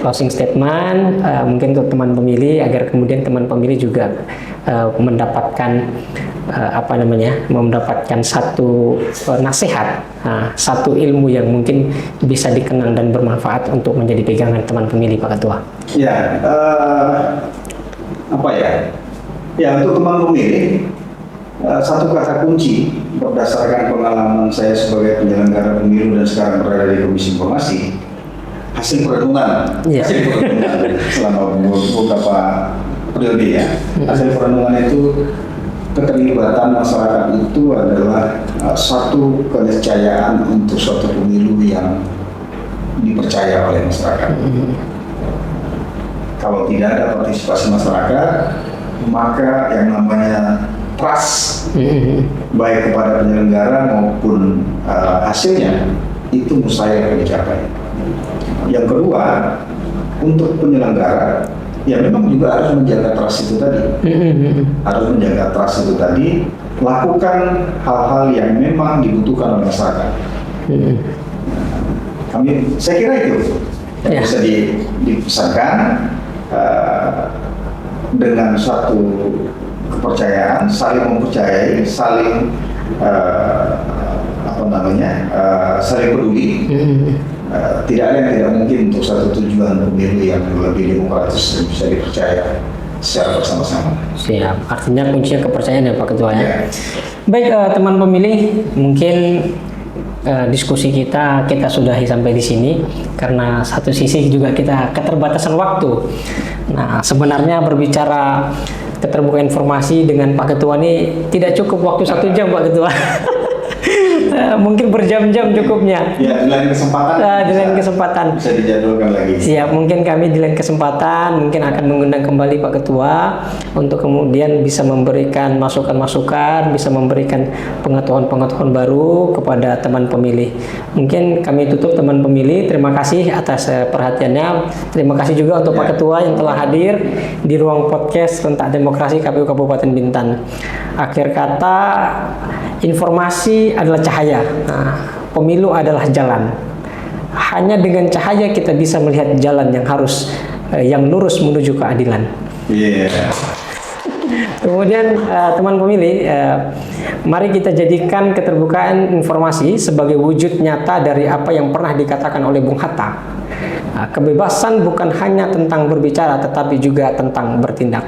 Closing statement mungkin untuk teman pemilih agar kemudian teman pemilih juga mendapatkan mendapatkan satu nasihat, satu ilmu yang mungkin bisa dikenang dan bermanfaat untuk menjadi pegangan teman pemilih Pak Ketua. Ya, untuk teman pemilih satu kata kunci berdasarkan pengalaman saya sebagai penyelenggara pemilu dan sekarang berada di Komisi Informasi, hasil perenungan selama beberapa periode ya. Hasil perenungan itu keterlibatan masyarakat itu adalah satu keniscayaan untuk suatu pemilu yang dipercaya oleh masyarakat. Kalau tidak ada partisipasi masyarakat, maka yang namanya trust baik kepada penyelenggara maupun hasilnya itu mustahil dicapai. Yang kedua, untuk penyelenggara ya memang juga harus menjaga trust itu tadi. Harus menjaga trust itu tadi, lakukan hal-hal yang memang dibutuhkan oleh masyarakat. Saya kira itu yang bisa dipesankan dengan satu kepercayaan, saling mempercayai, saling saling peduli. Tidak ada yang tidak mungkin untuk satu tujuan pemilu yang lebih demokratis dan bisa dipercaya secara bersama-sama. Siap. Artinya kuncinya kepercayaan ya Pak Ketua ya. Baik teman pemilih, mungkin diskusi kita sudahi sampai di sini karena satu sisi juga kita keterbatasan waktu. Nah, sebenarnya berbicara keterbukaan informasi dengan Pak Ketua ini tidak cukup waktu 1 jam Pak Ketua. mungkin berjam-jam cukupnya. Ya, di lain kesempatan. Di lain kesempatan. Bisa dijadwalkan lagi. Siap, mungkin kami di lain kesempatan mungkin akan mengundang kembali Pak Ketua untuk kemudian bisa memberikan masukan-masukan, bisa memberikan pengetahuan-pengetahuan baru kepada teman pemilih. Mungkin kami tutup teman pemilih. Terima kasih atas perhatiannya. Terima kasih juga untuk Pak Ketua yang telah hadir di ruang podcast Rentak Demokrasi KPU Kabupaten Bintan. Akhir kata, informasi adalah cahaya. Nah, pemilu adalah jalan. Hanya dengan cahaya kita bisa melihat jalan yang lurus menuju keadilan. Iya. Kemudian teman pemilih, mari kita jadikan keterbukaan informasi sebagai wujud nyata dari apa yang pernah dikatakan oleh Bung Hatta. Kebebasan bukan hanya tentang berbicara, tetapi juga tentang bertindak.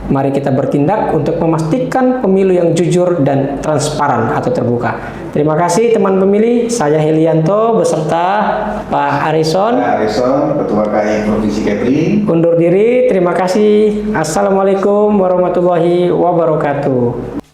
Mari kita bertindak untuk memastikan pemilu yang jujur dan transparan atau terbuka. Terima kasih teman pemilih, saya Helianto beserta Pak Harrison. Ketua KI Provinsi Kepri. Undur diri, terima kasih. Assalamualaikum warahmatullahi wabarakatuh.